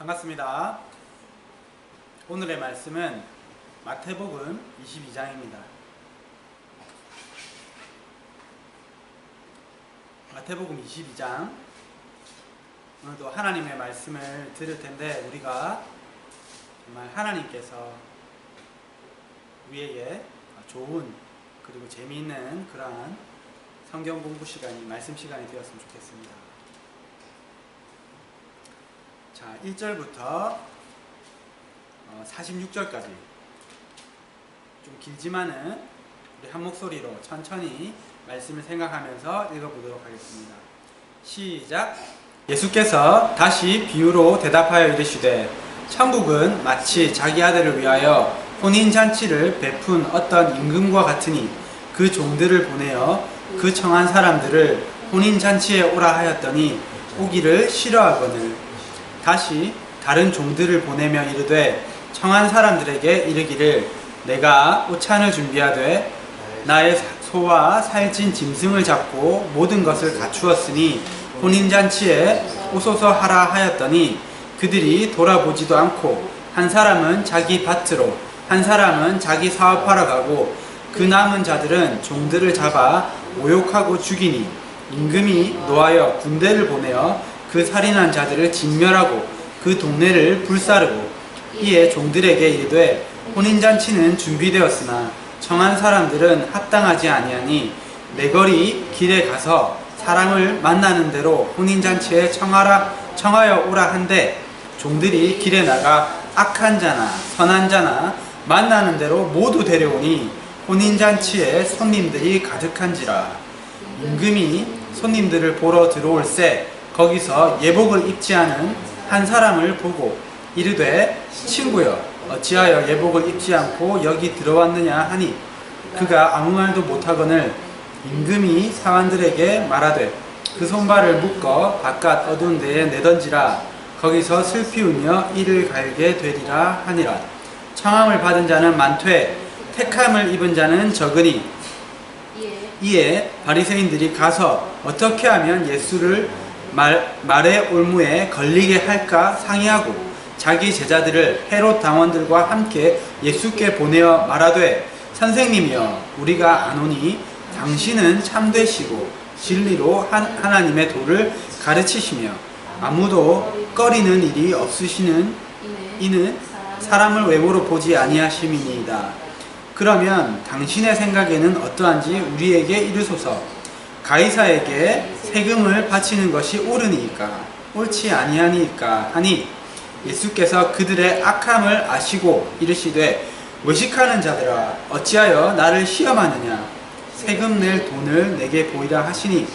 반갑습니다. 오늘의 말씀은 마태복음 22장입니다. 마태복음 22장, 오늘도 하나님의 말씀을 들을 텐데, 우리가 정말 하나님께서 우리에게 좋은 그리고 재미있는 그러한 성경 공부 시간이, 말씀 시간이 되었으면 좋겠습니다. 자, 1절부터 46절까지 좀 길지만은 우리 한 목소리로 천천히 말씀을 생각하면서 읽어보도록 하겠습니다. 시작. 예수께서 다시 비유로 대답하여 이르시되, 천국은 마치 자기 아들을 위하여 혼인잔치를 베푼 어떤 임금과 같으니, 그 종들을 보내어 그 청한 사람들을 혼인잔치에 오라 하였더니 오기를 싫어하거늘 다시 다른 종들을 보내며 이르되, 청한 사람들에게 이르기를, 내가 오찬을 준비하되 나의 소와 살찐 짐승을 잡고 모든 것을 갖추었으니 혼인잔치에 오소서 하라 하였더니, 그들이 돌아보지도 않고 한 사람은 자기 밭으로 한 사람은 자기 사업하러 가고, 그 남은 자들은 종들을 잡아 모욕하고 죽이니, 임금이 노하여 군대를 보내어 그 살인한 자들을 진멸하고 그 동네를 불사르고, 이에 종들에게 이르되, 혼인잔치는 준비되었으나 청한 사람들은 합당하지 아니하니, 내거리 길에 가서 사람을 만나는 대로 혼인잔치에 청하여 오라 한데, 종들이 길에 나가 악한 자나 선한 자나 만나는 대로 모두 데려오니 혼인잔치에 손님들이 가득한지라. 임금이 손님들을 보러 들어올새 거기서 예복을 입지 않은 한 사람을 보고 이르되, 친구여, 어찌하여 예복을 입지 않고 여기 들어왔느냐 하니, 그가 아무 말도 못하거늘 임금이 사관들에게 말하되, 그 손발을 묶어 바깥 어두운 데에 내던지라. 거기서 슬피 울며 이를 갈게 되리라 하니라. 청함을 받은 자는 많되 택함을 입은 자는 적으니, 이에 바리새인들이 가서 어떻게 하면 예수를 말의 올무에 걸리게 할까 상의하고, 자기 제자들을 헤롯 당원들과 함께 예수께 보내어 말하되, 선생님이여, 우리가 아노니 당신은 참되시고 진리로 하나님의 도를 가르치시며 아무도 꺼리는 일이 없으시는 이는 사람을 외모로 보지 아니하심이니이다. 그러면 당신의 생각에는 어떠한지 우리에게 이르소서. 가이사에게 세금을 바치는 것이 옳으니까 옳지 아니하니까 하니, 예수께서 그들의 악함을 아시고 이르시되, 외식하는 자들아, 어찌하여 나를 시험하느냐. 세금 낼 돈을 내게 보이라 하시니,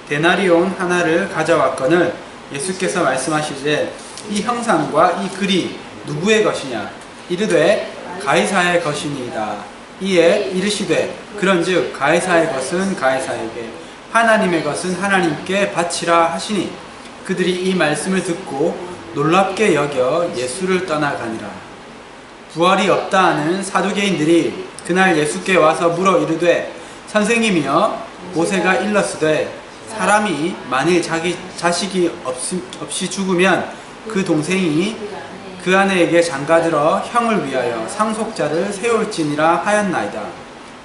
데나리온 하나를 가져왔거늘 예수께서 말씀하시되, 이 형상과 이 글이 누구의 것이냐. 이르되, 가이사의 것이니이다. 이에 이르시되, 그런즉 가이사의 것은 가이사에게, 하나님의 것은 하나님께 바치라 하시니, 그들이 이 말씀을 듣고 놀랍게 여겨 예수를 떠나가니라. 부활이 없다 하는 사두개인들이 그날 예수께 와서 물어 이르되, 선생님이여, 모세가 일렀으되 사람이 만일 자기 자식이 없이 죽으면 그 동생이 그 아내에게 장가들어 형을 위하여 상속자를 세울지니라 하였나이다.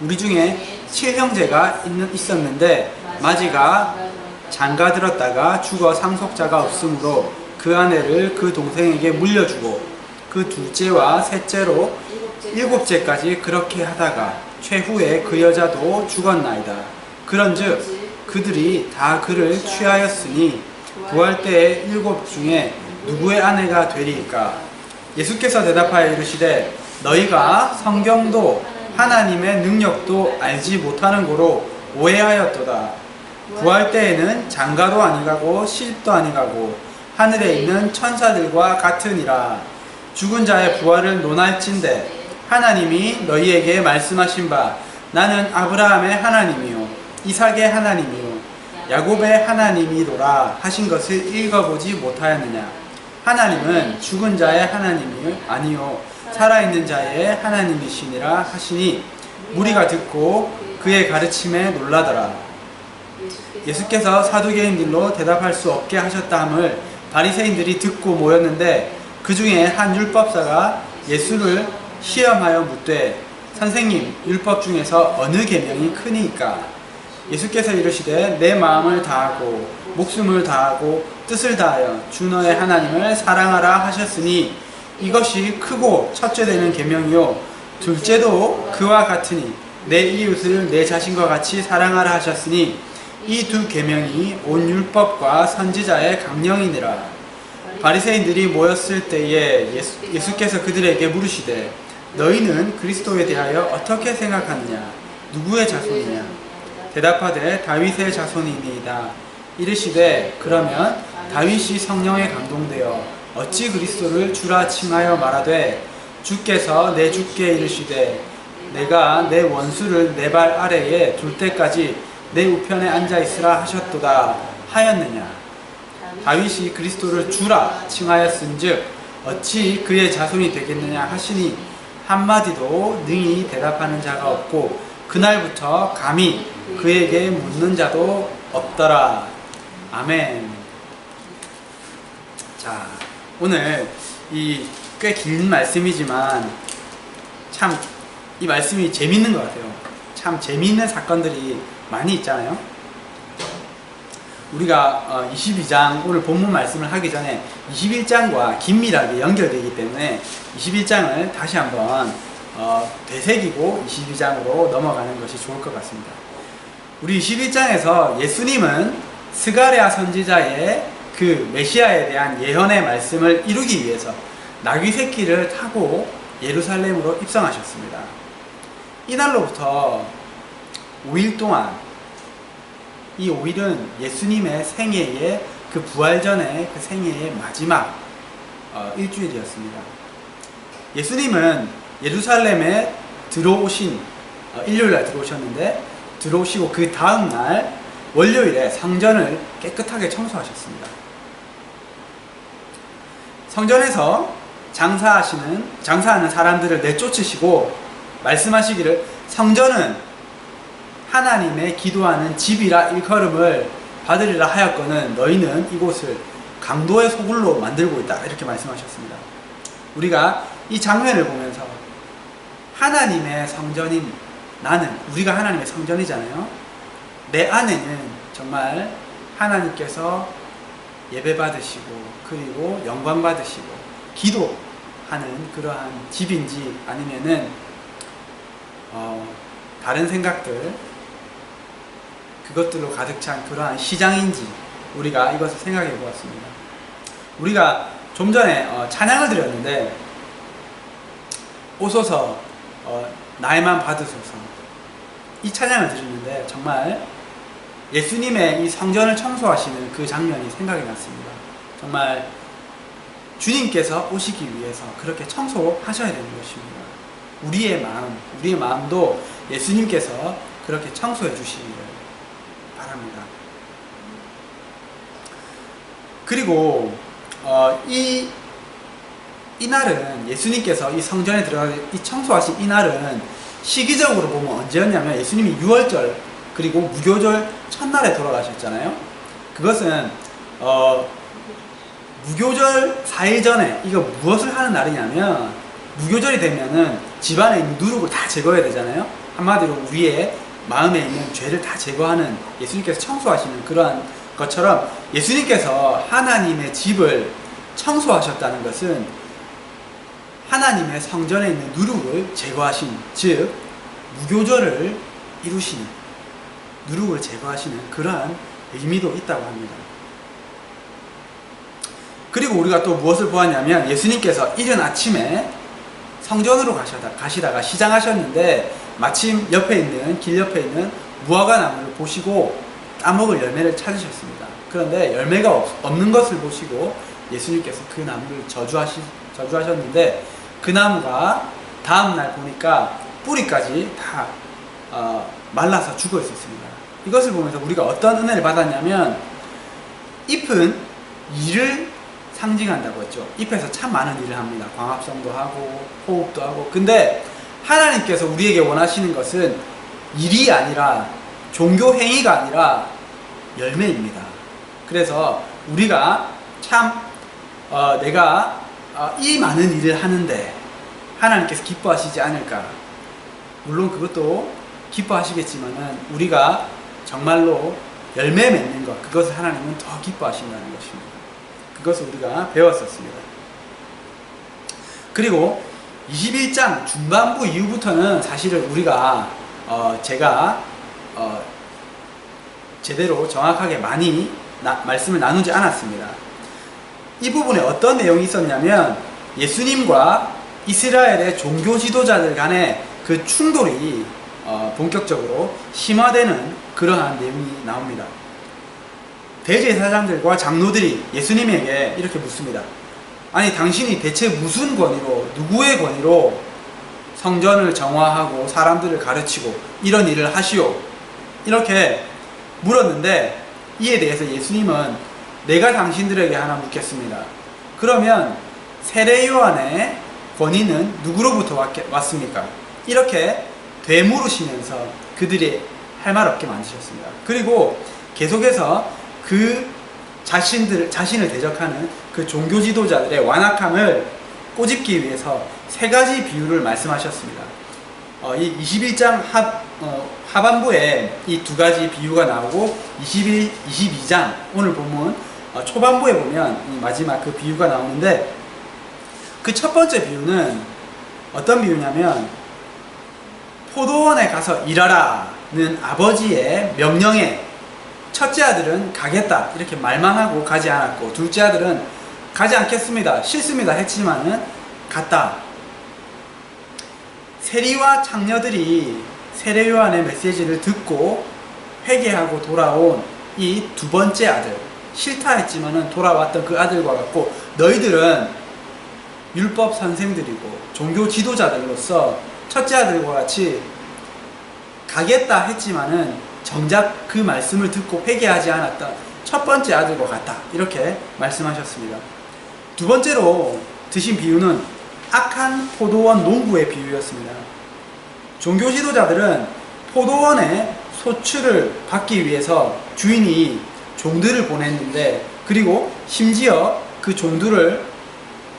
우리 중에 7형제가 있었는데 마지가 장가들었다가 죽어 상속자가 없으므로 그 아내를 그 동생에게 물려주고, 그 둘째와 셋째로 7째까지 그렇게 하다가 최후에 그 여자도 죽었나이다. 그런즉 그들이 다 그를 취하였으니 부활 때의 7 중에 누구의 아내가 되리이까? 예수께서 대답하여 이르시되, 너희가 성경도 하나님의 능력도 알지 못하는 고로 오해하였도다. 부활 때에는 장가도 아니가고 시집도 아니가고 하늘에 있는 천사들과 같으니라. 죽은 자의 부활을 논할진대 하나님이 너희에게 말씀하신 바, 나는 아브라함의 하나님이요 이삭의 하나님이요 야곱의 하나님이로라 하신 것을 읽어보지 못하였느냐. 하나님은 죽은 자의 하나님이 아니요 살아있는 자의 하나님이시니라 하시니, 무리가 듣고 그의 가르침에 놀라더라. 예수께서 사두개인들로 대답할 수 없게 하셨다 함을 바리새인들이 듣고 모였는데, 그 중에 한 율법사가 예수를 시험하여 묻되 선생님, 율법 중에서 어느 계명이 크니까? 예수께서 이르시되 내 마음을 다하고 목숨을 다하고 뜻을 다하여 주 너의 하나님을 사랑하라 하셨으니 이것이 크고 첫째 되는 계명이요 둘째도 그와 같으니 내 이웃을 내 자신과 같이 사랑하라 하셨으니 이 두 계명이 온 율법과 선지자의 강령이니라. 바리새인들이 모였을 때에 예수께서 그들에게 물으시되 너희는 그리스도에 대하여 어떻게 생각하느냐? 누구의 자손이냐? 대답하되 다윗의 자손이니이다. 이르시되 그러면 다윗이 성령에 감동되어 어찌 그리스도를 주라 칭하여 말하되 주께서 내 주께 이르시되 내가 내 원수를 내 발 아래에 둘 때까지 내 우편에 앉아 있으라 하셨도다 하였느냐? 다윗이 그리스도를 주라 칭하였은즉 어찌 그의 자손이 되겠느냐 하시니 한마디도 능히 대답하는 자가 없고 그날부터 감히 그에게 묻는 자도 없더라. 아멘. 자, 오늘 이 꽤 긴 말씀이지만 참 이 말씀이 재밌는 것 같아요. 참 재미있는 사건들이 많이 있잖아요. 우리가 22장 오늘 본문 말씀을 하기 전에 21장과 긴밀하게 연결되기 때문에 21장을 다시 한번 되새기고 22장으로 넘어가는 것이 좋을 것 같습니다. 우리 21장에서 예수님은 스가랴 선지자의 그 메시아에 대한 예언의 말씀을 이루기 위해서 나귀 새끼를 타고 예루살렘으로 입성하셨습니다. 이날로부터 5일 동안 이 5일은 예수님의 생애의 그 부활전의 그 생애의 마지막 일주일이었습니다. 예수님은 예루살렘에 들어오신 일요일날 들어오셨는데 들어오시고 그 다음날 월요일에 성전을 깨끗하게 청소하셨습니다. 성전에서 장사하는 사람들을 내쫓으시고 말씀하시기를 성전은 하나님의 기도하는 집이라 일컬음을 받으리라 하였거늘 너희는 이곳을 강도의 소굴로 만들고 있다 이렇게 말씀하셨습니다. 우리가 이 장면을 보면서 하나님의 성전인 나는 우리가 하나님의 성전이잖아요. 내 안에는 정말 하나님께서 예배 받으시고 그리고 영광 받으시고 기도하는 그러한 집인지 아니면은 다른 생각들 그것들로 가득 찬 그러한 시장인지 우리가 이것을 생각해 보았습니다. 우리가 좀 전에 찬양을 드렸는데 오소서 나에만 받으소서 이 찬양을 드렸는데 정말 예수님의 이 성전을 청소하시는 그 장면이 생각이 났습니다. 정말 주님께서 오시기 위해서 그렇게 청소하셔야 되는 것입니다. 우리의 마음도 예수님께서 그렇게 청소해 주시기를 바랍니다. 그리고 이날은 예수님께서 이 성전에 들어가서 이 청소하신 이날은 시기적으로 보면 언제였냐면 예수님이 6월절 그리고 무교절 첫날에 돌아가셨잖아요. 그것은 무교절 4일 전에 이거 무엇을 하는 날이냐면 무교절이 되면은 집안에 있는 누룩을 다 제거해야 되잖아요. 한마디로 우리의 마음에 있는 죄를 다 제거하는 예수님께서 청소하시는 그러한 것처럼 예수님께서 하나님의 집을 청소하셨다는 것은 하나님의 성전에 있는 누룩을 제거하신 즉 무교절을 이루시는 누룩을 제거하시는 그러한 의미도 있다고 합니다. 그리고 우리가 또 무엇을 보았냐면 예수님께서 이른 아침에 성전으로 가시다가 시장하셨는데 마침 길 옆에 있는 무화과 나무를 보시고 따먹을 열매를 찾으셨습니다. 그런데 열매가 없는 것을 보시고 예수님께서 그 나무를 저주하셨는데 그 나무가 다음날 보니까 뿌리까지 다 말라서 죽어 있었습니다. 이것을 보면서 우리가 어떤 은혜를 받았냐면 잎은 일을 상징한다고 했죠. 잎에서 참 많은 일을 합니다. 광합성도 하고 호흡도 하고. 근데 하나님께서 우리에게 원하시는 것은 일이 아니라 종교 행위가 아니라 열매입니다. 그래서 우리가 참 내가 이 많은 일을 하는데 하나님께서 기뻐하시지 않을까? 물론 그것도 기뻐하시겠지만은 우리가 정말로 열매 맺는 것, 그것을 하나님은 더 기뻐하신다는 것입니다. 그것을 우리가 배웠었습니다. 그리고 21장 중반부 이후부터는 사실은 우리가 제가 제대로 정확하게 많이 말씀을 나누지 않았습니다. 이 부분에 어떤 내용이 있었냐면 예수님과 이스라엘의 종교 지도자들 간의 그 충돌이 본격적으로 심화되는 그러한 내용이 나옵니다. 대제사장들과 장로들이 예수님에게 이렇게 묻습니다. 아니 당신이 대체 무슨 권위로, 누구의 권위로 성전을 정화하고 사람들을 가르치고 이런 일을 하시오? 이렇게 물었는데 이에 대해서 예수님은 내가 당신들에게 하나 묻겠습니다. 그러면 세례 요한의 권위는 누구로부터 왔습니까? 이렇게 되물으시면서 그들이 할 말 없게 만드셨습니다. 그리고 계속해서 그 자신을 대적하는 그 종교 지도자들의 완악함을 꼬집기 위해서 세 가지 비유를 말씀하셨습니다. 이 21장 하반부에 이 두 가지 비유가 나오고 22장 오늘 본문 초반부에 보면 이 마지막 그 비유가 나오는데 그 첫 번째 비유는 어떤 비유냐면 포도원에 가서 일하라는 아버지의 명령에 첫째 아들은 가겠다 이렇게 말만 하고 가지 않았고 둘째 아들은 가지 않겠습니다, 싫습니다 했지만은 갔다. 세리와 창녀들이 세례 요한의 메시지를 듣고 회개하고 돌아온 이 두 번째 아들, 싫다 했지만은 돌아왔던 그 아들과 같고 너희들은 율법 선생들이고 종교 지도자들로서 첫째 아들과 같이 가겠다 했지만은 정작 그 말씀을 듣고 회개하지 않았던 첫 번째 아들과 같다 이렇게 말씀하셨습니다. 두 번째로 드신 비유는 악한 포도원 농부의 비유였습니다. 종교 지도자들은 포도원의 소출을 받기 위해서 주인이 종들을 보냈는데 그리고 심지어 그 종들을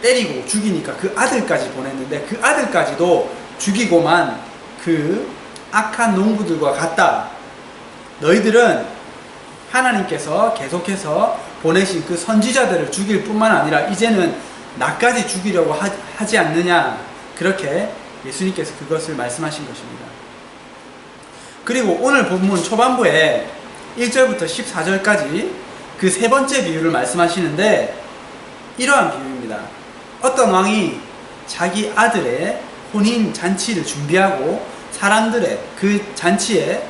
때리고 죽이니까 그 아들까지 보냈는데 그 아들까지도 죽이고만 그 악한 농부들과 같다. 너희들은 하나님께서 계속해서 보내신 그 선지자들을 죽일 뿐만 아니라 이제는 나까지 죽이려고 하지 않느냐. 그렇게 예수님께서 그것을 말씀하신 것입니다. 그리고 오늘 본문 초반부에 1절부터 14절까지 그 세 번째 비유를 말씀하시는데 이러한 비유입니다. 어떤 왕이 자기 아들의 혼인 잔치를 준비하고 사람들의 그 잔치에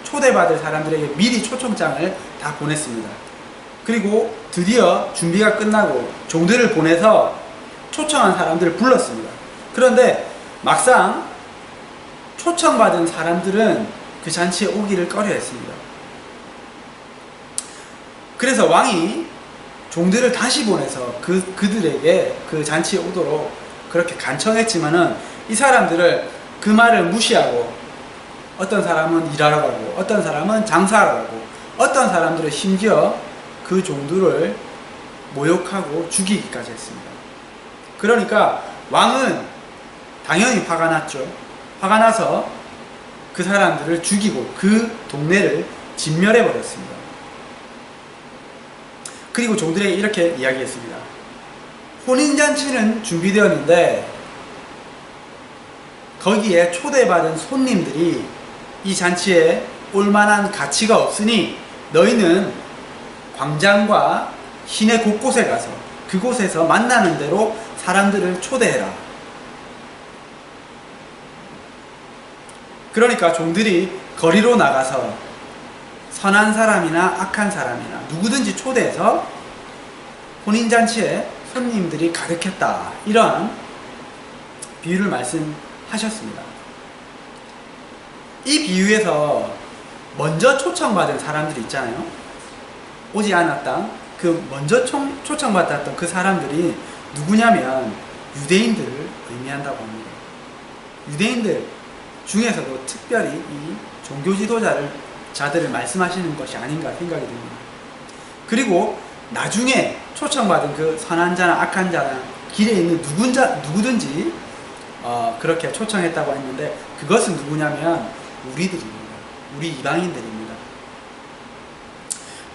초대받을 사람들에게 미리 초청장을 다 보냈습니다. 그리고 드디어 준비가 끝나고 종들을 보내서 초청한 사람들을 불렀습니다. 그런데 막상 초청받은 사람들은 그 잔치에 오기를 꺼려 했습니다. 그래서 왕이 종들을 다시 보내서 그들에게 그 잔치에 오도록 그렇게 간청했지만은 이 사람들을 그 말을 무시하고 어떤 사람은 일하러 가고 어떤 사람은 장사하러 가고 어떤 사람들은 심지어 그 종들을 모욕하고 죽이기까지 했습니다. 그러니까 왕은 당연히 화가 났죠. 화가 나서 그 사람들을 죽이고 그 동네를 진멸해 버렸습니다. 그리고 종들에게 이렇게 이야기했습니다. 혼인잔치는 준비되었는데 거기에 초대받은 손님들이 이 잔치에 올만한 가치가 없으니 너희는 광장과 시내 곳곳에 가서 그곳에서 만나는 대로 사람들을 초대해라. 그러니까 종들이 거리로 나가서 선한 사람이나 악한 사람이나 누구든지 초대해서 혼인잔치에 손님들이 가득했다. 이러한 비유를 말씀하셨습니다. 이 비유에서 먼저 초청받은 사람들이 있잖아요. 오지 않았던 그 먼저 초청받았던 그 사람들이 누구냐면 유대인들을 의미한다고 합니다. 유대인들 중에서도 특별히 이 종교 지도자들을 말씀하시는 것이 아닌가 생각이 듭니다. 그리고 나중에 초청받은 그 선한 자나 악한 자나 길에 있는 누구든지 그렇게 초청했다고 했는데, 그것은 누구냐면 우리들입니다. 우리 이방인들입니다.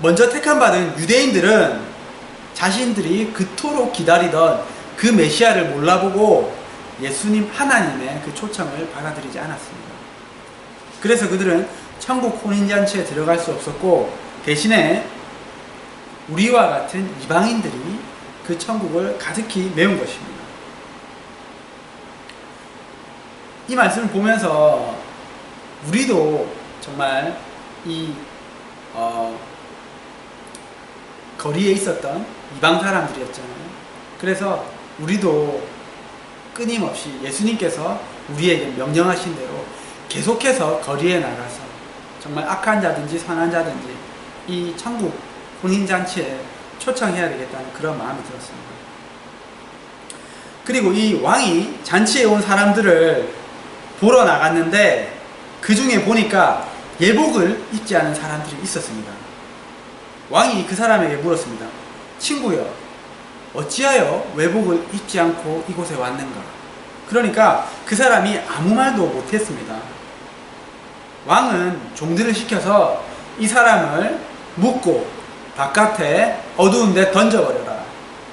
먼저 택함받은 유대인들은 자신들이 그토록 기다리던 그 메시아를 몰라보고 예수님 하나님의 그 초청을 받아들이지 않았습니다. 그래서 그들은 천국 혼인잔치에 들어갈 수 없었고, 대신에 우리와 같은 이방인들이 그 천국을 가득히 메운 것입니다. 이 말씀을 보면서 우리도 정말 이 거리에 있었던 이방 사람들이었잖아요. 그래서 우리도 끊임없이 예수님께서 우리에게 명령하신 대로 계속해서 거리에 나가서 정말 악한 자든지 선한 자든지 이 천국 혼인잔치에 초청해야 되겠다는 그런 마음이 들었습니다. 그리고 이 왕이 잔치에 온 사람들을 보러 나갔는데, 그 중에 보니까 예복을 입지 않은 사람들이 있었습니다. 왕이 그 사람에게 물었습니다. 친구여, 어찌하여 외복을 입지 않고 이곳에 왔는가? 그러니까 그 사람이 아무 말도 못했습니다. 왕은 종들을 시켜서 이 사람을 묶고 바깥에 어두운 데 던져버려라.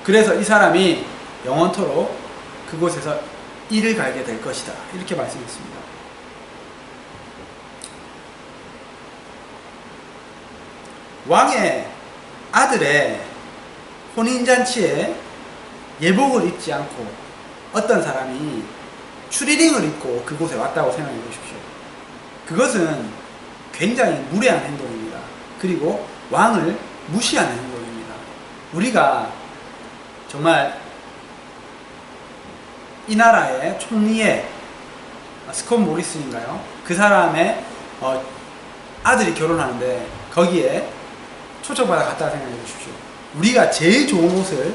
그래서 이 사람이 영원토록 그곳에서 이를 갈게 될 것이다. 이렇게 말씀했습니다. 왕의 아들의 혼인잔치에 예복을 입지 않고 어떤 사람이 추리닝을 입고 그곳에 왔다고 생각해 보십시오. 그것은 굉장히 무례한 행동입니다. 그리고 왕을 무시하는 행동입니다. 우리가 정말 이 나라의 총리의 스콧 모리슨인가요? 그 사람의 아들이 결혼하는데 거기에 초청받아 갔다고 생각해 보십시오. 우리가 제일 좋은 옷을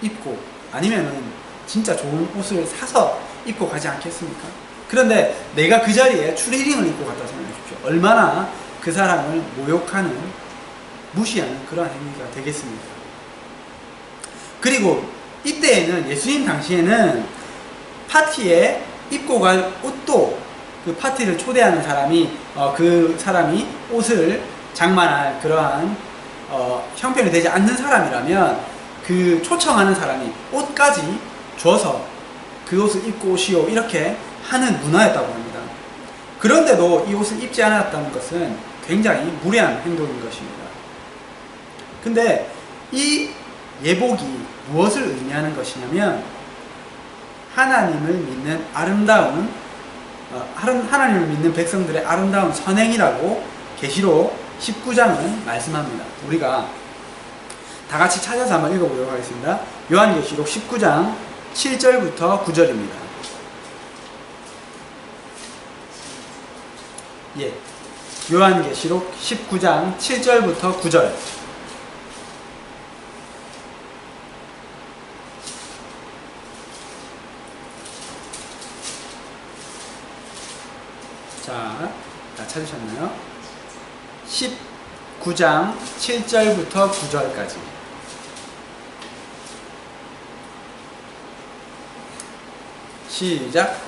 입고, 아니면은 진짜 좋은 옷을 사서 입고 가지 않겠습니까? 그런데 내가 그 자리에 추리닝을 입고 갔다고 생각해 보십시오. 얼마나 그 사람을 모욕하는, 무시하는 그런 행위가 되겠습니까? 그리고 이때에는, 예수님 당시에는 파티에 입고 갈 옷도, 그 파티를 초대하는 사람이 그 사람이 옷을 장만할 그러한 형편이 되지 않는 사람이라면 그 초청하는 사람이 옷까지 줘서 그 옷을 입고 오시오, 이렇게 하는 문화였다고 합니다. 그런데도 이 옷을 입지 않았다는 것은 굉장히 무례한 행동인 것입니다. 근데 이 예복이 무엇을 의미하는 것이냐면, 하나님을 믿는 아름다운 하나님을 믿는 백성들의 아름다운 선행이라고 계시록 19장은 말씀합니다. 우리가 다 같이 찾아서 한번 읽어보도록 하겠습니다. 요한계시록 19장 7절부터 9절입니다. 예, 요한계시록 19장 7절부터 9절. 자, 다 찾으셨나요? 19장 7절부터 9절까지. 시작.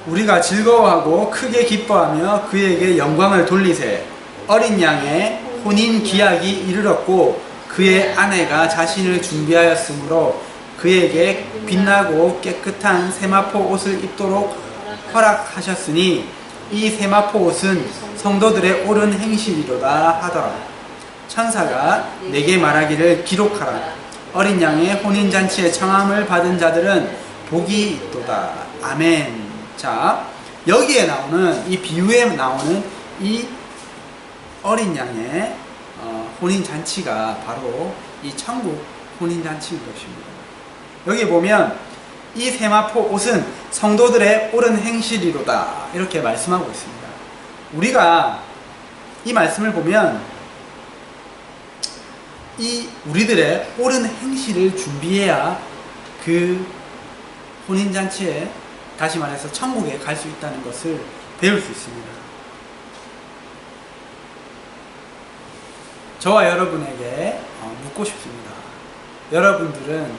우리가 즐거워하고 크게 기뻐하며 그에게 영광을 돌리세. 어린 양의 혼인 기약이 이르렀고 그의 아내가 자신을 준비하였으므로 그에게 빛나고 깨끗한 세마포 옷을 입도록 허락하셨으니 이 세마포 옷은 성도들의 옳은 행실이로다 하더라. 천사가 내게 말하기를 기록하라. 어린 양의 혼인잔치에 청함을 받은 자들은 복이 있도다. 아멘. 자, 여기에 나오는, 이 비유에 나오는 이 어린 양의 혼인잔치가 바로 이 천국 혼인잔치인 것입니다. 여기 보면 이 세마포 옷은 성도들의 옳은 행실이로다, 이렇게 말씀하고 있습니다. 우리가 이 말씀을 보면 이 우리들의 옳은 행실을 준비해야 그 혼인잔치에, 다시 말해서 천국에 갈 수 있다는 것을 배울 수 있습니다. 저와 여러분에게 묻고 싶습니다. 여러분들은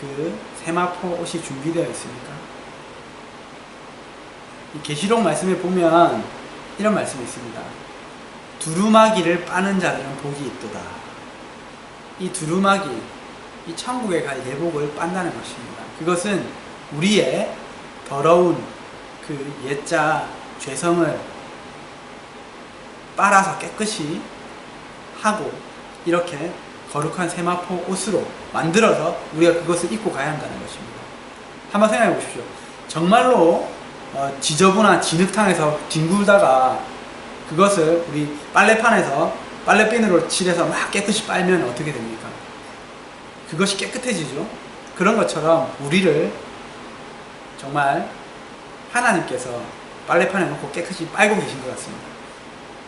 그 세마포 옷이 준비되어 있습니까? 이 계시록 말씀에 보면 이런 말씀이 있습니다. 두루마기를 빠는 자들은 복이 있도다. 이 두루마기, 이 천국에 갈 예복을 빤다는 것입니다. 그것은 우리의 더러운 그 옛자 죄성을 빨아서 깨끗이 하고 이렇게 거룩한 세마포 옷으로 만들어서 우리가 그것을 입고 가야 한다는 것입니다. 한번 생각해 보십시오. 정말로 지저분한 진흙탕에서 뒹굴다가 그것을 우리 빨래판에서 빨래비누로 칠해서 막 깨끗이 빨면 어떻게 됩니까? 그것이 깨끗해지죠. 그런 것처럼 우리를 정말 하나님께서 빨래판에 놓고 깨끗이 빨고 계신 것 같습니다.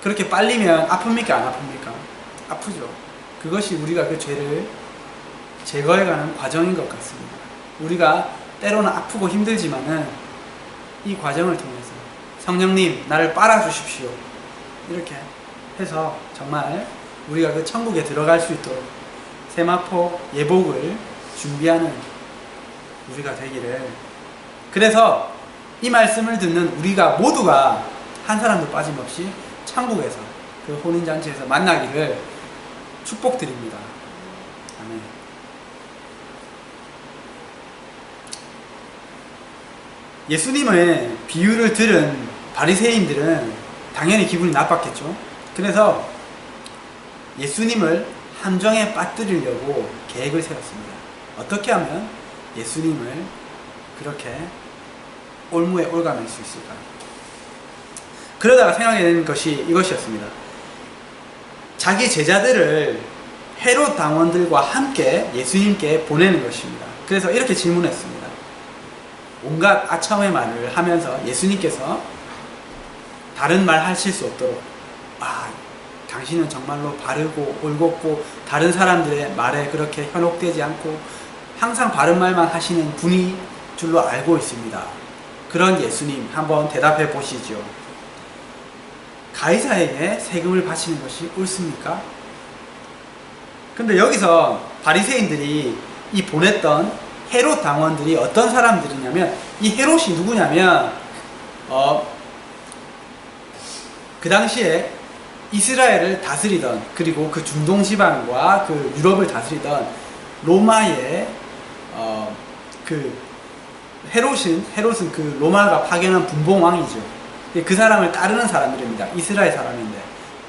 그렇게 빨리면 아픕니까? 안 아픕니까? 아프죠. 그것이 우리가 그 죄를 제거해가는 과정인 것 같습니다. 우리가 때로는 아프고 힘들지만은 이 과정을 통해서 성령님 나를 빨아주십시오 이렇게 해서 정말 우리가 그 천국에 들어갈 수 있도록 세마포 예복을 준비하는 우리가 되기를. 그래서 이 말씀을 듣는 우리가 모두가 한 사람도 빠짐없이 천국에서 그 혼인잔치에서 만나기를 축복드립니다. 아멘. 예수님의 비유를 들은 바리새인들은 당연히 기분이 나빴겠죠. 그래서 예수님을 함정에 빠뜨리려고 계획을 세웠습니다. 어떻게 하면 예수님을 그렇게 올무에 올가맬 수 있을까요? 그러다가 생각해 낸 것이 이것이었습니다. 자기 제자들을 헤롯 당원들과 함께 예수님께 보내는 것입니다. 그래서 이렇게 질문했습니다. 온갖 아첨의 말을 하면서 예수님께서 다른 말 하실 수 없도록 당신은 정말로 바르고 올곧고 다른 사람들의 말에 그렇게 현혹되지 않고 항상 바른 말만 하시는 분이 줄로 알고 있습니다. 그런 예수님 한번 대답해 보시죠. 가이사에게 세금을 바치는 것이 옳습니까? 근데 여기서 바리새인들이 이 보냈던 헤롯 당원들이 어떤 사람들이냐면, 이 헤롯이 누구냐면 그 당시에 이스라엘을 다스리던, 그리고 그 중동 지방과 그 유럽을 다스리던 로마의 그 헤롯은 그 로마가 파견한 분봉왕이죠. 그 사람을 따르는 사람들입니다. 이스라엘 사람인데,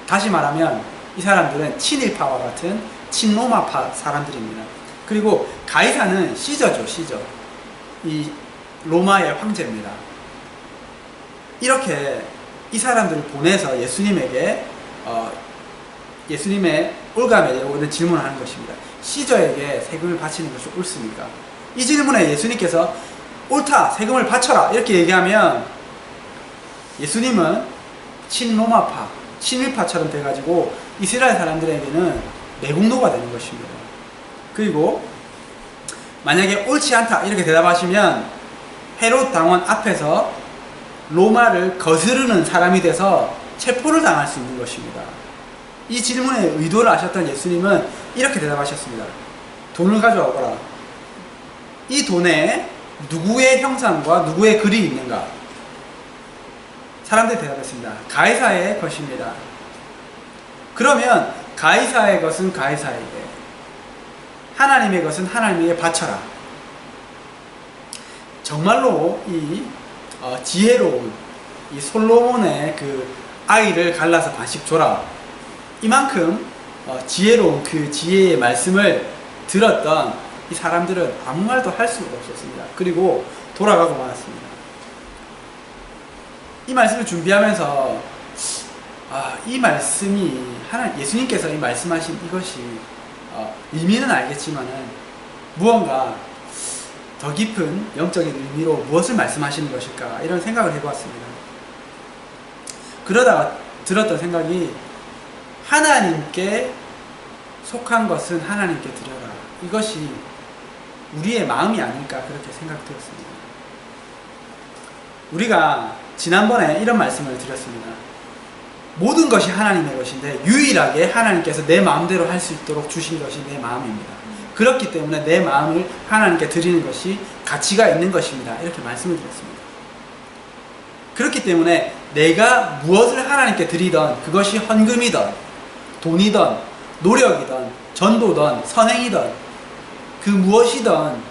다시 말하면 이 사람들은 친일파와 같은 친로마파 사람들입니다. 그리고 가이사는 시저죠. 시저. 이 로마의 황제입니다. 이렇게 이 사람들을 보내서 예수님에게 예수님의 올가매려고 질문을 하는 것입니다. 시저에게 세금을 바치는 것이 옳습니까? 이 질문에 예수님께서 옳다, 세금을 바쳐라 이렇게 얘기하면 예수님은 친로마파, 친일파처럼 돼가지고 이스라엘 사람들에게는 매국노가 되는 것입니다. 그리고 만약에 옳지 않다 이렇게 대답하시면 헤롯 당원 앞에서 로마를 거스르는 사람이 돼서 체포를 당할 수 있는 것입니다. 이 질문의 의도를 아셨던 예수님은 이렇게 대답하셨습니다. 돈을 가져와보라. 이 돈에 누구의 형상과 누구의 글이 있는가? 사람들이 대답했습니다. 가이사의 것입니다. 그러면 가이사의 것은 가이사에게, 하나님의 것은 하나님에게 바쳐라. 정말로 이 지혜로운 이 솔로몬의 그 아이를 갈라서 반씩 줘라. 이만큼 지혜로운 그 지혜의 말씀을 들었던 이 사람들은 아무 말도 할 수가 없었습니다. 그리고 돌아가고 말았습니다. 이 말씀을 준비하면서 이 말씀이 예수님께서 이 말씀하신 이것이 의미는 알겠지만은 무언가 더 깊은 영적인 의미로 무엇을 말씀하시는 것일까 이런 생각을 해보았습니다. 그러다가 들었던 생각이 하나님께 속한 것은 하나님께 드려라. 이것이 우리의 마음이 아닐까 그렇게 생각되었습니다. 우리가 지난번에 이런 말씀을 드렸습니다. 모든 것이 하나님의 것인데 유일하게 하나님께서 내 마음대로 할 수 있도록 주신 것이 내 마음입니다. 그렇기 때문에 내 마음을 하나님께 드리는 것이 가치가 있는 것입니다. 이렇게 말씀을 드렸습니다. 그렇기 때문에 내가 무엇을 하나님께 드리던 그것이 헌금이든 돈이든 노력이든 전도든 선행이든 그 무엇이든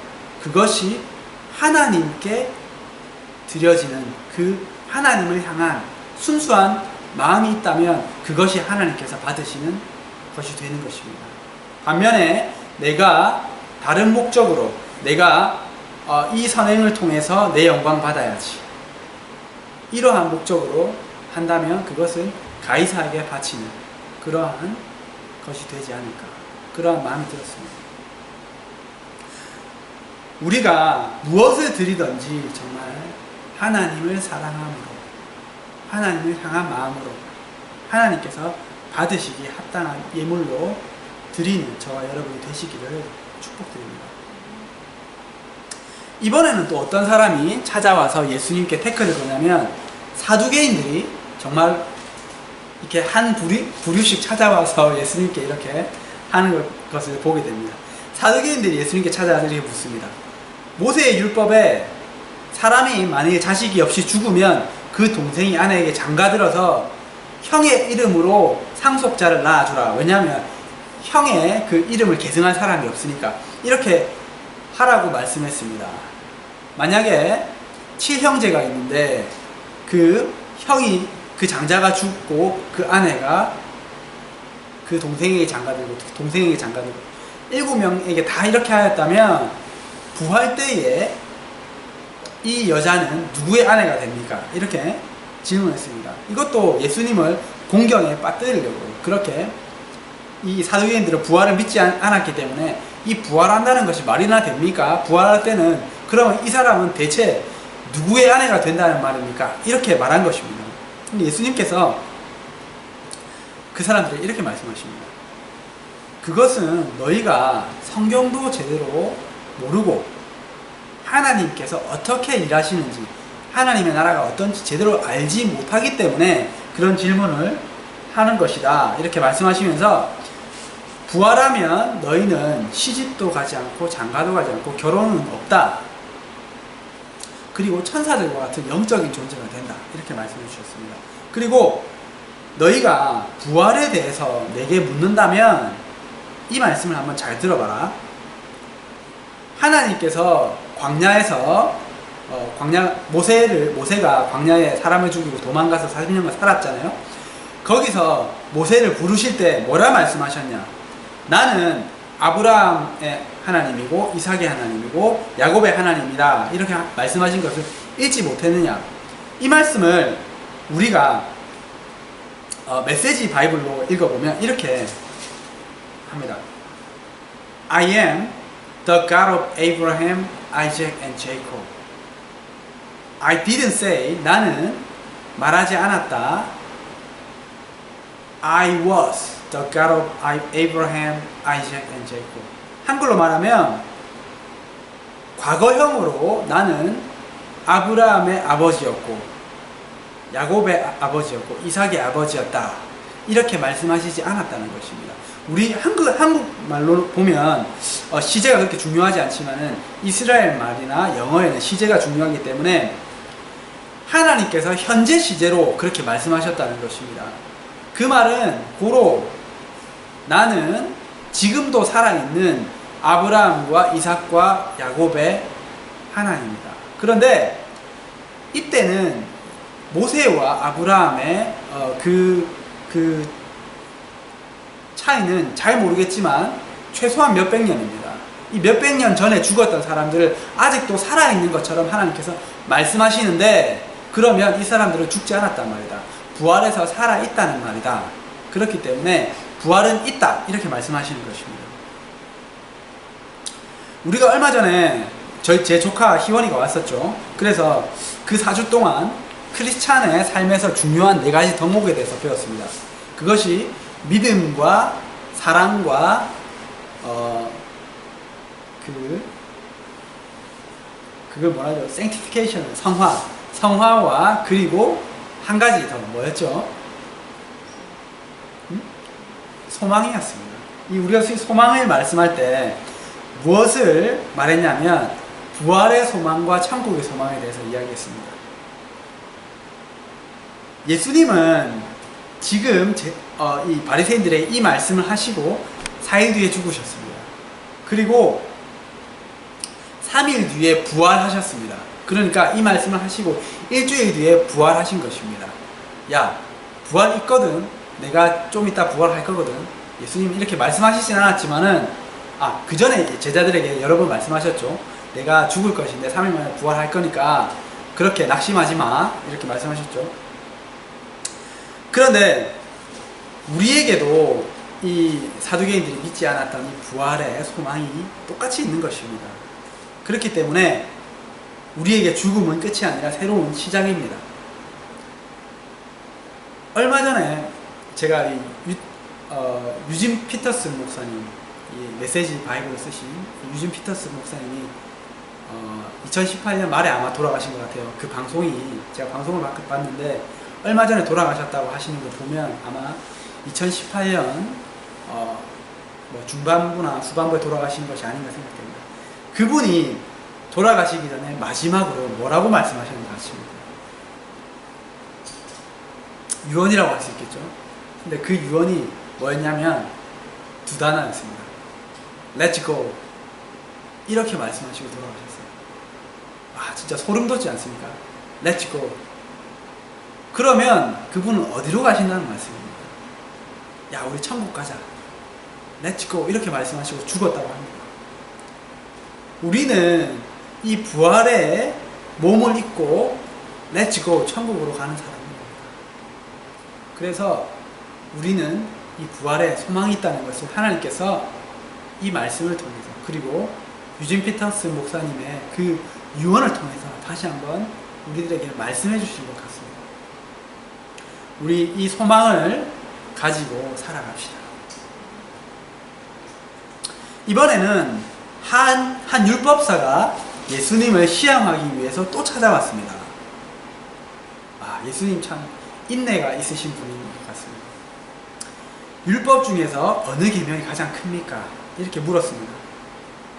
그것이 하나님께 드려지는 그 하나님을 향한 순수한 마음이 있다면 그것이 하나님께서 받으시는 것이 되는 것입니다. 반면에 내가 다른 목적으로 내가 이 선행을 통해서 내 영광 받아야지 이러한 목적으로 한다면 그것은 가이사에게 바치는 그러한 것이 되지 않을까 그러한 마음이 들었습니다. 우리가 무엇을 드리든지 정말 하나님을 사랑함으로 하나님을 향한 마음으로 하나님께서 받으시기에 합당한 예물로 드리는 저와 여러분이 되시기를 축복드립니다. 이번에는 또 어떤 사람이 찾아와서 예수님께 태클을 거냐면 사두개인들이 정말 이렇게 한 부류씩 찾아와서 예수님께 이렇게 하는 것을 보게 됩니다. 사두개인들이 예수님께 찾아와서 이렇게 묻습니다. 모세의 율법에 사람이 만약에 자식이 없이 죽으면 그 동생이 아내에게 장가들어서 형의 이름으로 상속자를 낳아주라. 왜냐하면 형의 그 이름을 계승한 사람이 없으니까 이렇게 하라고 말씀했습니다. 만약에 7형제가 있는데 그 형이 그 장자가 죽고 그 아내가 그 동생에게 장가들고 동생에게 장가들고 7명에게 다 이렇게 하였다면 부활 때에 이 여자는 누구의 아내가 됩니까? 이렇게 질문했습니다. 이것도 예수님을 공경에 빠뜨리려고 그렇게 이 사두개인들은 부활을 믿지 않았기 때문에 이 부활한다는 것이 말이나 됩니까? 부활할 때는 그러면 이 사람은 대체 누구의 아내가 된다는 말입니까? 이렇게 말한 것입니다. 근데 예수님께서 그 사람들에게 이렇게 말씀하십니다. 그것은 너희가 성경도 제대로 모르고 하나님께서 어떻게 일하시는지 하나님의 나라가 어떤지 제대로 알지 못하기 때문에 그런 질문을 하는 것이다. 이렇게 말씀하시면서 부활하면 너희는 시집도 가지 않고 장가도 가지 않고 결혼은 없다. 그리고 천사들과 같은 영적인 존재가 된다. 이렇게 말씀해 주셨습니다. 그리고 너희가 부활에 대해서 내게 묻는다면 이 말씀을 한번 잘 들어봐라. 하나님께서 광야에서 모세가 광야에 사람을 죽이고 도망가서 40년간 살았잖아요. 거기서 모세를 부르실 때 뭐라 말씀하셨냐? 나는 아브라함의 하나님이고 이삭의 하나님이고 야곱의 하나님이다. 이렇게 말씀하신 것을 읽지 못했느냐? 이 말씀을 우리가 메시지 바이블로 읽어보면 이렇게 합니다. I am the God of Abraham, Isaac and Jacob. I didn't say, 나는 말하지 않았다. I was the God of Abraham, Isaac and Jacob. 한글로 말하면 과거형으로 나는 아브라함의 아버지였고 야곱의 아버지였고 이삭의 아버지였다. 이렇게 말씀하시지 않았다는 것입니다. 우리 한국말로 보면 시제가 그렇게 중요하지 않지만은 이스라엘 말이나 영어에는 시제가 중요하기 때문에 하나님께서 현재 시제로 그렇게 말씀하셨다는 것입니다. 그 말은 고로 나는 지금도 살아있는 아브라함과 이삭과 야곱의 하나님이다. 그런데 이때는 모세와 아브라함의 그 차이는 잘 모르겠지만 최소한 몇백 년입니다. 이 몇백 년 전에 죽었던 사람들을 아직도 살아있는 것처럼 하나님께서 말씀하시는데 그러면 이 사람들은 죽지 않았단 말이다. 부활해서 살아있다는 말이다. 그렇기 때문에 부활은 있다. 이렇게 말씀하시는 것입니다. 우리가 얼마 전에 제 조카 희원이가 왔었죠. 그래서 그 4주 동안 크리스찬의 삶에서 중요한 4가지 덕목에 대해서 배웠습니다. 그것이 믿음과 사랑과 그걸 뭐라죠? sanctification, 성화와 그리고 한 가지 더 뭐였죠? 소망이었습니다. 우리가 소망을 말씀할 때 무엇을 말했냐면 부활의 소망과 천국의 소망에 대해서 이야기했습니다. 예수님은 지금 이 바리새인들의 이 말씀을 하시고 4일 뒤에 죽으셨습니다. 그리고 3일 뒤에 부활하셨습니다. 그러니까 이 말씀을 하시고 일주일 뒤에 부활하신 것입니다. 야, 부활 있거든. 내가 좀 이따 부활할 거거든. 예수님이 이렇게 말씀하시진 않았지만은 그 전에 제자들에게 여러 번 말씀하셨죠. 내가 죽을 것인데 3일 만에 부활할 거니까 그렇게 낙심하지 마. 이렇게 말씀하셨죠. 그런데 우리에게도 이 사두개인들이 믿지 않았던 이 부활의 소망이 똑같이 있는 것입니다. 그렇기 때문에 우리에게 죽음은 끝이 아니라 새로운 시작입니다. 얼마 전에 제가 유진 피터슨 목사님, 이 메시지 바이블을 쓰신 유진 피터슨 목사님이 2018년 말에 아마 돌아가신 것 같아요. 그 방송이 제가 방송을 봤는데 얼마 전에 돌아가셨다고 하시는 거 보면 아마 2018년 뭐 중반부나 후반부에 돌아가신 것이 아닌가 생각됩니다. 그분이 돌아가시기 전에 마지막으로 뭐라고 말씀하셨는지 아십니까? 유언이라고 할 수 있겠죠. 근데 그 유언이 뭐였냐면 두 단어였습니다. Let's go. 이렇게 말씀하시고 돌아가셨어요. 진짜 소름 돋지 않습니까? Let's go. 그러면 그분은 어디로 가신다는 말씀입니다. 야, 우리 천국 가자. Let's go. 이렇게 말씀하시고 죽었다고 합니다. 우리는 이 부활의 몸을 입고 Let's go. 천국으로 가는 사람입니다. 그래서 우리는 이 부활에 소망이 있다는 것을 하나님께서 이 말씀을 통해서 그리고 유진 피터슨 목사님의 그 유언을 통해서 다시 한번 우리들에게 말씀해 주신 것 같습니다. 우리 이 소망을 가지고 살아갑시다. 이번에는 한 율법사가 예수님을 시험하기 위해서 또 찾아왔습니다. 예수님 참 인내가 있으신 분인 것 같습니다. 율법 중에서 어느 계명이 가장 큽니까? 이렇게 물었습니다.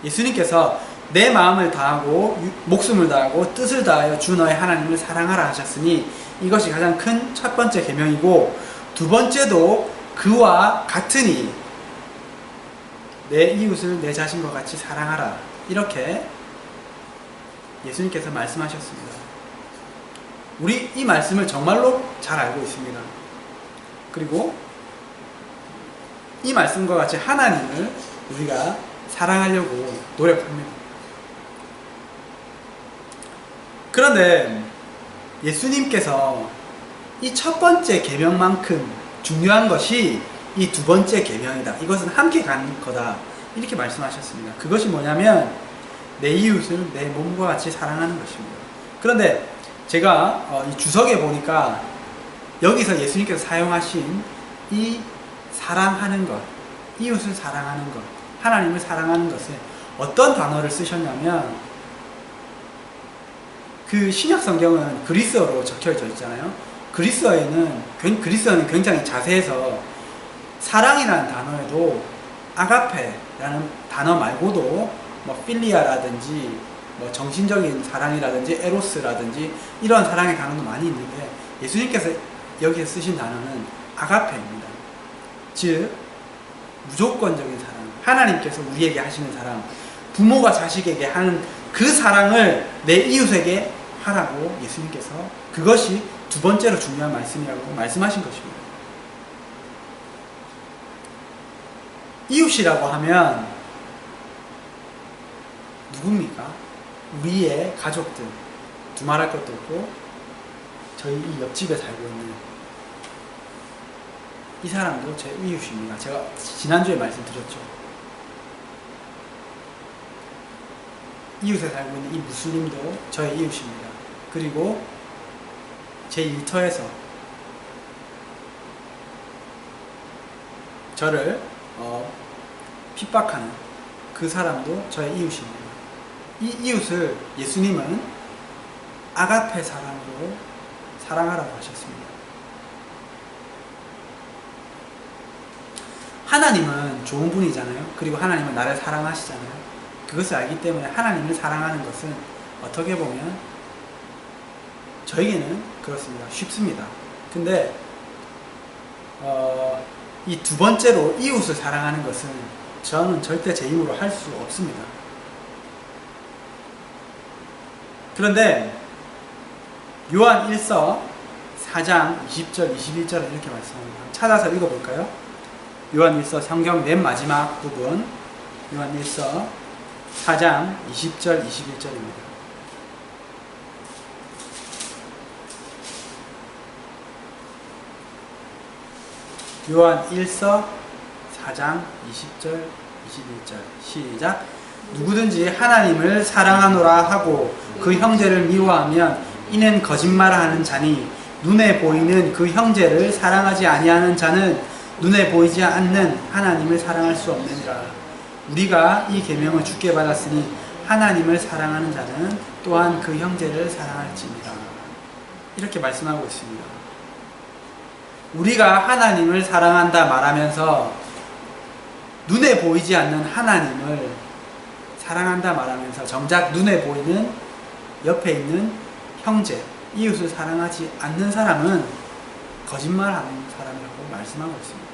예수님께서 내 마음을 다하고 목숨을 다하고 뜻을 다하여 주 너의 하나님을 사랑하라 하셨으니 이것이 가장 큰 첫 번째 계명이고 두 번째도 그와 같으니 내 이웃을 내 자신과 같이 사랑하라. 이렇게 예수님께서 말씀하셨습니다. 우리 이 말씀을 정말로 잘 알고 있습니다. 그리고 이 말씀과 같이 하나님을 우리가 사랑하려고 노력합니다. 그런데 예수님께서 이 첫 번째 계명만큼 중요한 것이 이 두 번째 계명이다. 이것은 함께 가는 거다. 이렇게 말씀하셨습니다. 그것이 뭐냐면 내 이웃을 내 몸과 같이 사랑하는 것입니다. 그런데 제가 이 주석에 보니까 여기서 예수님께서 사용하신 이 사랑하는 것, 이웃을 사랑하는 것, 하나님을 사랑하는 것에 어떤 단어를 쓰셨냐면 그 신약 성경은 그리스어로 적혀져 있잖아요. 그리스어는 굉장히 자세해서 사랑이라는 단어에도 아가페라는 단어 말고도 뭐 필리아라든지 뭐 정신적인 사랑이라든지 에로스라든지 이런 사랑의 단어도 많이 있는데 예수님께서 여기에 쓰신 단어는 아가페입니다. 즉 무조건적인 사랑, 하나님께서 우리에게 하시는 사랑, 부모가 자식에게 하는 그 사랑을 내 이웃에게 하라고 예수님께서 그것이 두 번째로 중요한 말씀이라고 말씀하신 것입니다. 이웃이라고 하면 누굽니까? 우리의 가족들, 두말할 것도 없고 저희 이 옆집에 살고 있는 이 사람도 제 이웃입니다. 제가 지난주에 말씀드렸죠. 이웃에 살고 있는 이 무슬림도 저의 이웃입니다. 그리고 제 일터에서 저를 핍박하는 그 사람도 저의 이웃입니다. 이 이웃을 예수님은 아가페 사랑으로 사랑하라고 하셨습니다. 하나님은 좋은 분이잖아요. 그리고 하나님은 나를 사랑하시잖아요. 그것을 알기 때문에 하나님을 사랑하는 것은 어떻게 보면 저에게는 그렇습니다. 쉽습니다. 근데 이 두 번째로 이웃을 사랑하는 것은 저는 절대 제 힘으로 할 수 없습니다. 그런데 요한 1서 4장 20절 21절은 이렇게 말씀합니다. 찾아서 읽어볼까요? 요한 1서 성경 맨 마지막 부분, 요한 1서 4장 20절 21절입니다. 요한 1서 4장 20절 21절 시작. 누구든지 하나님을 사랑하노라 하고 그 형제를 미워하면 이는 거짓말하는 자니 눈에 보이는 그 형제를 사랑하지 아니하는 자는 눈에 보이지 않는 하나님을 사랑할 수 없느니라. 우리가 이 계명을 주께 받았으니 하나님을 사랑하는 자는 또한 그 형제를 사랑할지니라. 이렇게 말씀하고 있습니다. 우리가 하나님을 사랑한다 말하면서 눈에 보이지 않는 하나님을 사랑한다 말하면서 정작 눈에 보이는 옆에 있는 형제, 이웃을 사랑하지 않는 사람은 거짓말하는 사람이라고 말씀하고 있습니다.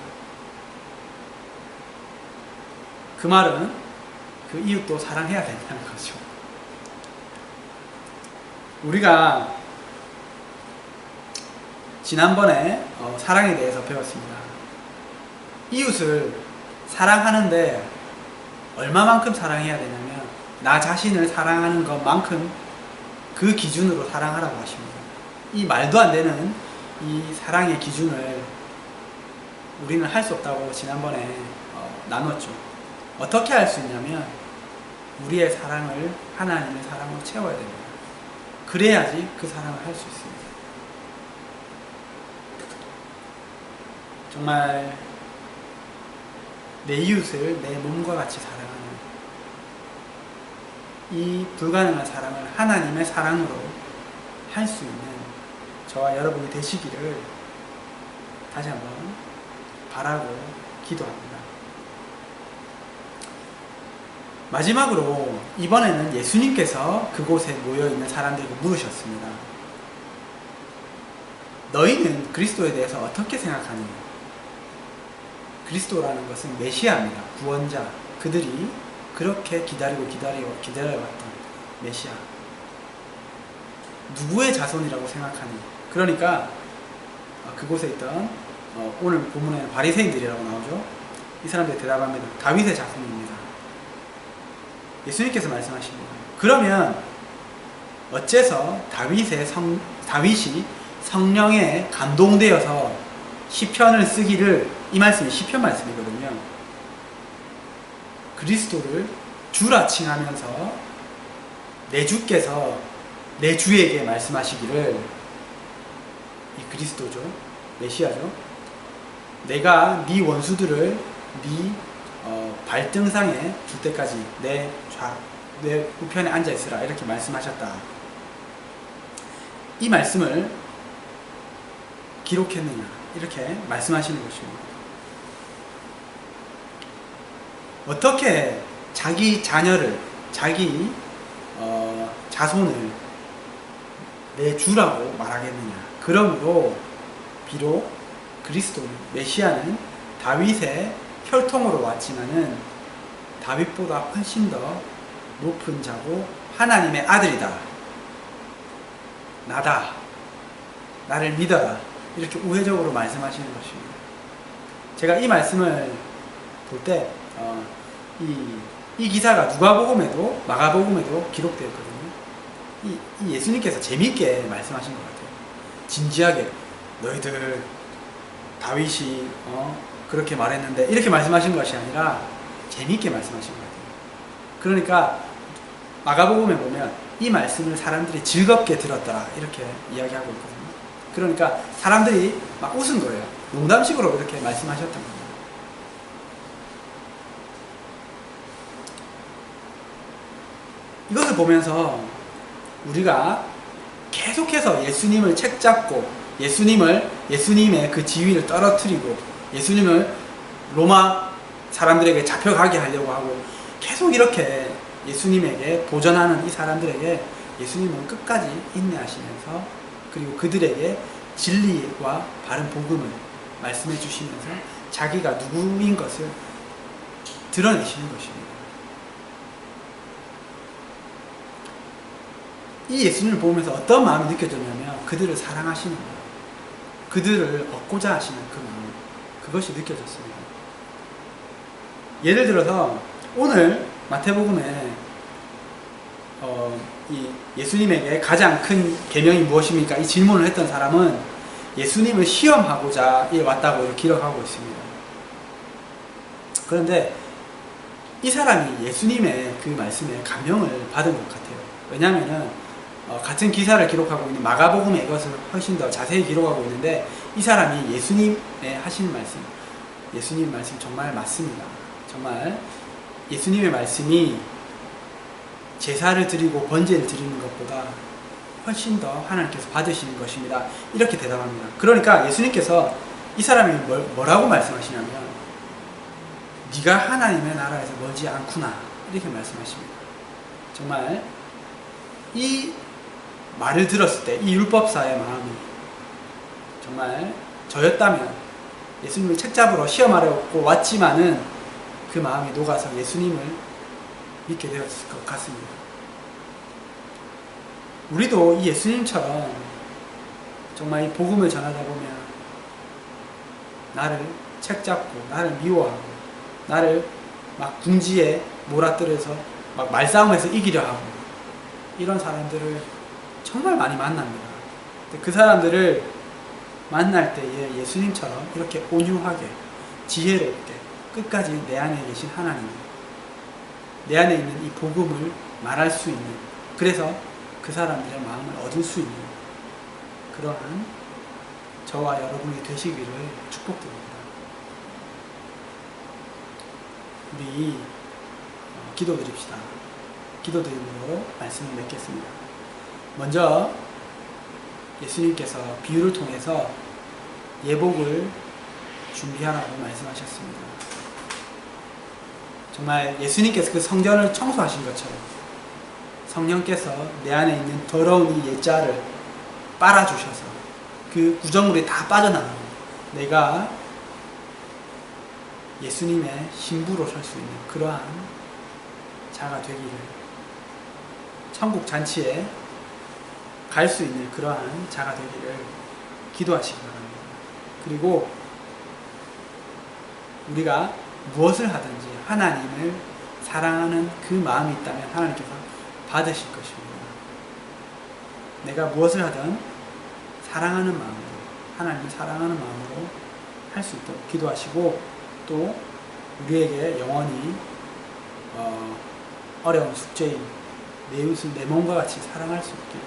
그 말은 그 이웃도 사랑해야 된다는 거죠. 우리가 지난번에 사랑에 대해서 배웠습니다. 이웃을 사랑하는데 얼마만큼 사랑해야 되냐면 나 자신을 사랑하는 것만큼 그 기준으로 사랑하라고 하십니다. 이 말도 안 되는 이 사랑의 기준을 우리는 할 수 없다고 지난번에 나눴죠. 어떻게 할 수 있냐면 우리의 사랑을 하나님의 사랑으로 채워야 됩니다. 그래야지 그 사랑을 할 수 있습니다. 정말 내 이웃을 내 몸과 같이 사랑하는 이 불가능한 사랑을 하나님의 사랑으로 할 수 있는 저와 여러분이 되시기를 다시 한번 바라고 기도합니다. 마지막으로 이번에는 예수님께서 그곳에 모여있는 사람들에게 물으셨습니다. 너희는 그리스도에 대해서 어떻게 생각하니? 그리스도라는 것은 메시아입니다. 구원자. 그들이 그렇게 기다려왔던 메시아. 누구의 자손이라고 생각하니? 그러니까 그곳에 있던 오늘 본문에는 바리새인들이라고 나오죠. 이 사람들이 대답합니다. 다윗의 자손입니다. 예수님께서 말씀하십니다. 그러면 어째서 다윗이 성령에 감동되어서 시편을 쓰기를, 이 말씀이 시편 말씀이거든요. 그리스도를 주라 칭하면서 내 주께서 내 주에게 말씀하시기를, 이 그리스도죠, 메시아죠. 내가 네 원수들을 네 발등상에 둘 때까지 내 우편에 앉아 있으라, 이렇게 말씀하셨다. 이 말씀을 기록했느냐, 이렇게 말씀하시는 것입니다. 어떻게 자기 자녀를, 자기 자손을 내 주라고 말하겠느냐. 그러므로 비록 그리스도 메시아는 다윗의 혈통으로 왔지만은 다윗보다 훨씬 더 높은 자고 하나님의 아들이다. 나다. 나를 믿어라. 이렇게 우회적으로 말씀하시는 것입니다. 제가 이 말씀을 볼 때 이 기사가 누가복음에도 마가복음에도 기록되었거든요. 이 예수님께서 재미있게 말씀하신 것 같아요. 진지하게 너희들 다윗이 그렇게 말했는데 이렇게 말씀하신 것이 아니라 재미있게 말씀하신 것 같아요. 그러니까 마가복음에 보면 이 말씀을 사람들이 즐겁게 들었더라, 이렇게 이야기하고 있거든요. 그러니까 사람들이 막 웃은 거예요. 농담식으로 이렇게 말씀하셨던 겁니다. 이것을 보면서 우리가 계속해서 예수님을 책잡고 예수님의 그 지위를 떨어뜨리고 예수님을 로마 사람들에게 잡혀가게 하려고 하고 계속 이렇게 예수님에게 도전하는 이 사람들에게 예수님은 끝까지 인내하시면서 그리고 그들에게 진리와 바른 복음을 말씀해 주시면서 자기가 누구인 것을 드러내시는 것입니다. 이 예수님을 보면서 어떤 마음이 느껴졌냐면 그들을 사랑하시는 거예요. 그들을 얻고자 하시는 그 마음, 그것이 느껴졌습니다. 예를 들어서 오늘 마태복음에 이 예수님에게 가장 큰 계명이 무엇입니까? 이 질문을 했던 사람은 예수님을 시험하고자 왔다고 기록하고 있습니다. 그런데 이 사람이 예수님의 그 말씀에 감명을 받은 것 같아요. 왜냐하면 같은 기사를 기록하고 있는 마가복음에 이것을 훨씬 더 자세히 기록하고 있는데 이 사람이 예수님의 하신 말씀, 예수님 말씀 정말 맞습니다. 정말 예수님의 말씀이 제사를 드리고 번제를 드리는 것보다 훨씬 더 하나님께서 받으시는 것입니다. 이렇게 대답합니다. 그러니까 예수님께서 이 사람이 뭐라고 말씀하시냐면 네가 하나님의 나라에서 멀지 않구나 이렇게 말씀하십니다. 정말 이 말을 들었을 때 이 율법사의 마음이 정말 저였다면 예수님을 책잡으러 시험하려고 왔지만은 그 마음이 녹아서 예수님을 믿게 되었을 것 같습니다. 우리도 이 예수님처럼 정말 이 복음을 전하다 보면 나를 책잡고 나를 미워하고 나를 막 궁지에 몰아들여서 막 말싸움에서 이기려 하고 이런 사람들을 정말 많이 만납니다. 그 사람들을 만날 때에 예수님처럼 이렇게 온유하게 지혜롭게 끝까지 내 안에 계신 하나님, 내 안에 있는 이 복음을 말할 수 있는, 그래서 그 사람들의 마음을 얻을 수 있는 그러한 저와 여러분이 되시기를 축복드립니다. 우리 기도드립시다. 기도드림으로 말씀을 맺겠습니다. 먼저 예수님께서 비유를 통해서 예복을 준비하라고 말씀하셨습니다. 정말 예수님께서 그 성전을 청소하신 것처럼 성령께서 내 안에 있는 더러운 이 옛자를 빨아주셔서 그 구정물이 다 빠져나가고 내가 예수님의 신부로 설 수 있는 그러한 자가 되기를, 천국 잔치에 갈 수 있는 그러한 자가 되기를 기도하시기 바랍니다. 그리고 우리가 무엇을 하든지 하나님을 사랑하는 그 마음이 있다면 하나님께서 받으실 것입니다. 내가 무엇을 하든 사랑하는 마음으로, 하나님을 사랑하는 마음으로 할 수 있도록 기도하시고 또 우리에게 영원히 어려운 숙제인 내 이웃을 내 몸과 같이 사랑할 수 있게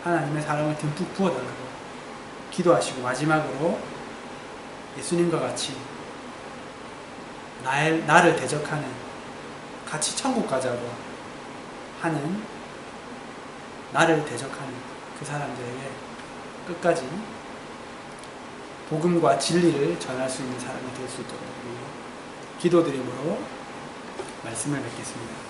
하나님의 사랑을 듬뿍 부어달라고 기도하시고 마지막으로 예수님과 같이 나를 대적하는 같이 천국 가자고 하는 나를 대적하는 그 사람들에게 끝까지 복음과 진리를 전할 수 있는 사람이 될 수 있도록 기도드림으로 말씀을 맺겠습니다.